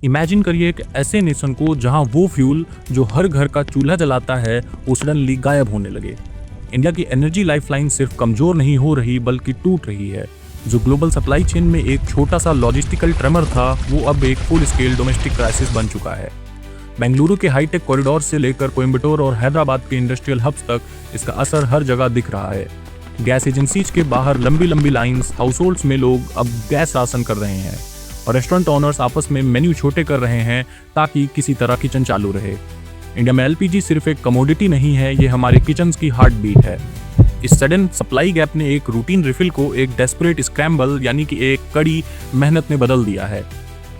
Imagine करिए एक ऐसे नेशन को जहां वो फ्यूल जो हर घर का चूल्हा जलाता है वो सडनली गायब होने लगे। इंडिया की एनर्जी लाइफलाइन सिर्फ कमजोर नहीं हो रही बल्कि टूट रही है। जो ग्लोबल सप्लाई चेन में एक छोटा सा लॉजिस्टिकल ट्रेमर था वो अब एक फुल स्केल डोमेस्टिक क्राइसिस बन चुका है। बेंगलुरु के हाईटेक कॉरिडोर से लेकर कोयम्बटूर और हैदराबाद के इंडस्ट्रियल हब्स तक इसका असर हर जगह दिख रहा है। गैस एजेंसीज के बाहर लंबी लंबी लाइंस, हाउस होल्ड्स में लोग अब गैस राशन कर रहे हैं और रेस्टोरेंट ओनर्स आपस में मेन्यू छोटे कर रहे हैं ताकि किसी तरह किचन चालू रहे। इंडिया में एलपीजी सिर्फ एक कमोडिटी नहीं है, ये हमारे किचन की हार्ट बीट है। इस सडन सप्लाई गैप ने एक रूटीन रिफिल को एक डेस्परेट स्क्रैम्बल यानी कि एक कड़ी मेहनत में बदल दिया है।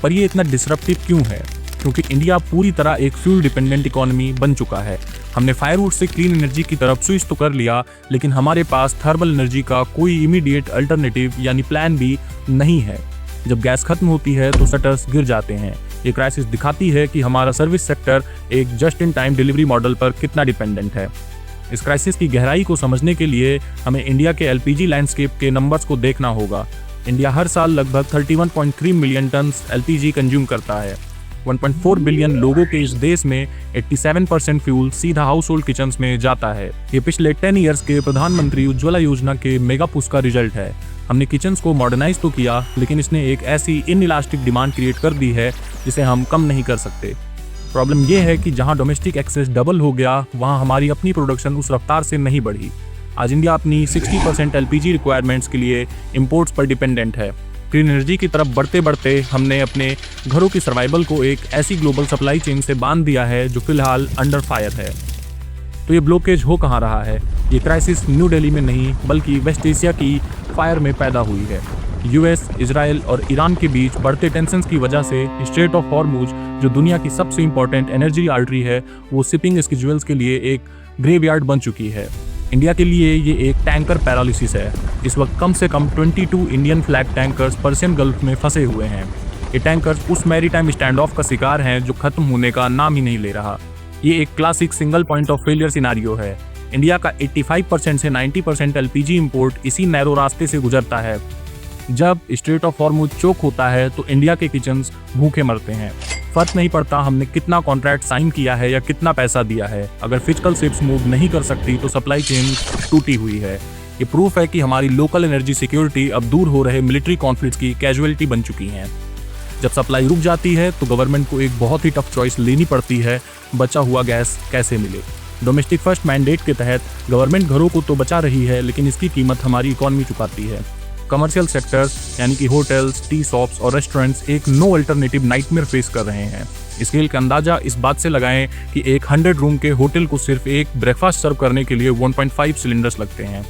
पर ये इतना डिसरप्टिव क्यों है? क्योंकि इंडिया पूरी तरह एक फ्यूल डिपेंडेंट इकोनॉमी बन चुका है। हमने फायरवुड से क्लीन एनर्जी की तरफ स्विच तो कर लिया, लेकिन हमारे पास थर्मल एनर्जी का कोई इमीडिएट अल्टरनेटिव यानी प्लान भी नहीं है। जब गैस खत्म होती है तो शटर्स गिर जाते हैं। ये क्राइसिस दिखाती है कि हमारा सर्विस सेक्टर एक just in time delivery model पर कितना डिपेंडेंट है। इस क्राइसिस की गहराई को समझने के लिए हमें इंडिया के एलपीजी लैंडस्केप के नंबर्स को देखना होगा। इंडिया हर साल लगभग 31.3 मिलियन टन एलपीजी कंज्यूम करता है। 1.4 बिलियन लोगों के इस देश में 87% फ्यूल सीधा हाउस होल्ड किचन्स में जाता है। ये पिछले 10 इयर्स के प्रधानमंत्री उज्ज्वला योजना के मेगा पुश का रिजल्ट है। हमने किचन्स को मॉडर्नाइज तो किया, लेकिन इसने एक ऐसी इनइलास्टिक डिमांड क्रिएट कर दी है जिसे हम कम नहीं कर सकते। प्रॉब्लम यह है कि जहां डोमेस्टिक एक्सेस डबल हो गया, वहां हमारी अपनी प्रोडक्शन उस रफ्तार से नहीं बढ़ी। आज इंडिया अपनी 60% एलपीजी रिक्वायरमेंट्स के लिए इंपोर्ट्स पर डिपेंडेंट है। क्लीन एनर्जी की तरफ बढ़ते बढ़ते हमने अपने घरों की सर्वाइवल को एक ऐसी ग्लोबल सप्लाई चेन से बांध दिया है जो फिलहाल अंडर फायर है। तो ये ब्लॉकेज हो कहाँ रहा है? ये क्राइसिस न्यू दिल्ली में नहीं बल्कि वेस्ट एशिया की फायर में पैदा हुई है। यूएस, इजराइल और ईरान के बीच बढ़ते टेंशन्स की वजह से स्ट्रेट ऑफ हॉर्मुज, जो दुनिया की सबसे इंपॉर्टेंट एनर्जी आर्टरी है, वो शिपिंग स्केड्यूल्स के लिए एक ग्रेवयार्ड बन चुकी है। इंडिया के लिए ये एक टैंकर पैरालिसिस है। इस वक्त कम से कम 22 Indian flag tankers Persian gulf में फंसे हुए हैं। ये टैंकर्स उस मैरीटाइम स्टैंड ऑफ का शिकार हैं जो खत्म होने का नाम ही नहीं ले रहा। ये एक classic single point of failure scenario है। इंडिया का 85% से 90% एलपीजी इंपोर्ट इसी नैरो रास्ते से गुजरता है। जब स्ट्रेट ऑफ हॉर्मुज चोक होता है तो इंडिया के किचन्स भूखे मरते हैं। फर्क नहीं पड़ता हमने कितना कॉन्ट्रैक्ट साइन किया है या कितना पैसा दिया है, अगर फिजिकल शिप्स मूव नहीं कर सकती तो सप्लाई चेन टूटी हुई है। ये प्रूफ है कि हमारी लोकल एनर्जी सिक्योरिटी अब दूर हो रहे मिलिट्री कॉन्फ्लिक्ट्स की कैजुअलिटी बन चुकी हैं। जब सप्लाई रुक जाती है तो गवर्नमेंट को एक बहुत ही टफ चॉइस लेनी पड़ती है, बचा हुआ गैस कैसे मिले। डोमेस्टिक फर्स्ट मैंडेट के तहत गवर्नमेंट घरों को तो बचा रही है, लेकिन इसकी कीमत हमारी इकोनॉमी चुकाती है। कमर्शियल सेक्टर्स यानी कि होटल्स, टी शॉप्स और रेस्टोरेंट्स एक नो अल्टरनेटिव नाइटमेयर फेस कर रहे हैं। स्केल का अंदाजा इस बात से लगाएं कि एक 100 रूम के होटल को सिर्फ एक ब्रेकफास्ट सर्व करने के लिए 1.5 सिलेंडर्स लगते हैं।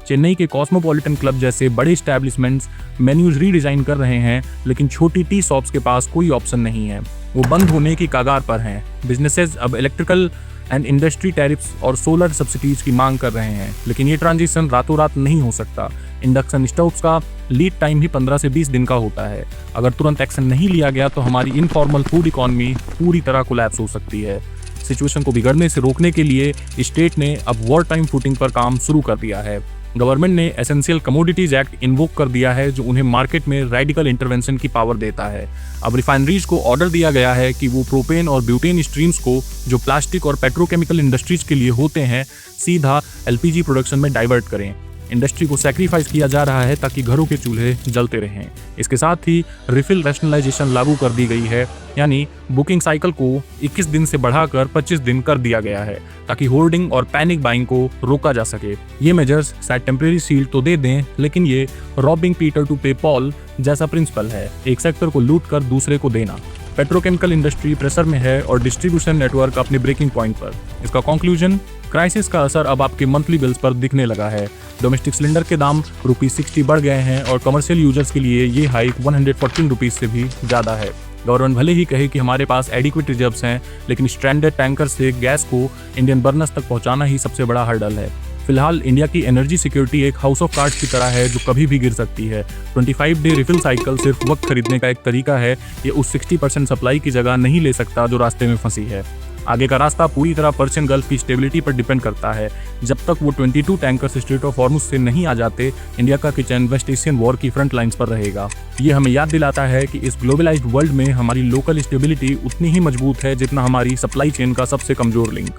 चेन्नई के कॉस्मोपॉलिटन क्लब जैसे बड़े एस्टैब्लिशमेंट्स मेन्यूज रीडिजाइन कर रहे हैं, लेकिन छोटी टी शॉप्स के पास कोई ऑप्शन नहीं है। वो बंद होने की कगार पर हैं। बिजनेसेस अब इलेक्ट्रिकल एंड इंडस्ट्री टैरिफ्स और सोलर सब्सिडीज की मांग कर रहे हैं, लेकिन ये ट्रांजिशन रातों रात नहीं हो सकता। इंडक्शन स्टोव्स का लीड टाइम ही 15 से 20 दिन का होता है। अगर तुरंत एक्शन नहीं लिया गया तो हमारी इनफॉर्मल फूड इकोनॉमी पूरी तरह कोलैप्स हो सकती है। सिचुएशन को बिगड़ने से रोकने के लिए स्टेट ने अब वॉर टाइम फुटिंग पर काम शुरू कर दिया है। गवर्नमेंट ने एसेंशियल कमोडिटीज एक्ट इन्वोक कर दिया है, जो उन्हें मार्केट में रेडिकल इंटरवेंशन की पावर देता है। अब रिफाइनरीज को ऑर्डर दिया गया है कि वो प्रोपेन और ब्यूटेन स्ट्रीम्स को, जो प्लास्टिक और पेट्रोकेमिकल इंडस्ट्रीज के लिए होते हैं, सीधा एलपीजी प्रोडक्शन में डाइवर्ट करें। इंडस्ट्री को सैक्रिफाइस किया जा रहा है ताकि घरों के चूल्हे जलते रहें। इसके साथ ही रिफिल रैशनलाइजेशन लागू कर दी गई है, यानी बुकिंग साइकिल को 21 दिन से बढ़ाकर 25 दिन कर दिया गया है ताकि होर्डिंग और पैनिक बाइंग को रोका जा सके। ये मेजर्स शायद टेम्परेरी शील्ड तो दे दें, लेकिन ये रॉबिंग पीटर टू पे पॉल जैसा प्रिंसिपल है, एक सेक्टर को लूट कर दूसरे को देना। पेट्रोकेमिकल इंडस्ट्री प्रेशर में है और डिस्ट्रीब्यूशन नेटवर्क अपने ब्रेकिंग पॉइंट पर। इसका कंक्लूजन, क्राइसिस का असर अब आपके मंथली बिल्स पर दिखने लगा है। डोमेस्टिक सिलेंडर के दाम ₹60 बढ़ गए हैं और कमर्शियल यूजर्स के लिए ये हाइक ₹114 से भी ज़्यादा है। गवर्नमेंट भले ही कहे कि हमारे पास एडिक्वेट रिजर्व्स हैं, लेकिन स्ट्रैंडेड टैंकर से गैस को इंडियन बर्नर्स तक पहुंचाना ही सबसे बड़ा हर्डल है। फिलहाल इंडिया की एनर्जी सिक्योरिटी एक हाउस ऑफ कार्ड्स की तरह है जो कभी भी गिर सकती है। 25 डे रिफिल साइकिल सिर्फ वक्त खरीदने का एक तरीका है, ये उस 60% सप्लाई की जगह नहीं ले सकता जो रास्ते में फंसी है। आगे का रास्ता पूरी तरह पर्शियन गल्फ की स्टेबिलिटी पर डिपेंड करता है। जब तक वो 22 टैंकर्स स्ट्रेट ऑफ हॉर्मुज से नहीं आ जाते, इंडिया का किचन वेस्ट एशियन वॉर की फ्रंट लाइंस पर रहेगा। ये हमें याद दिलाता है कि इस ग्लोबलाइज्ड वर्ल्ड में हमारी लोकल स्टेबिलिटी उतनी ही मजबूत है जितना हमारी सप्लाई चेन का सबसे कमजोर लिंक।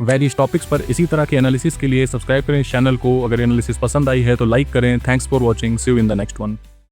वेरियस टॉपिक्स पर इसी तरह के एनालिसिस के लिए सब्सक्राइब करें इस चैनल को। अगर एनालिसिस पसंद आई है तो लाइक करें। Thanks for watching, see you in the next one.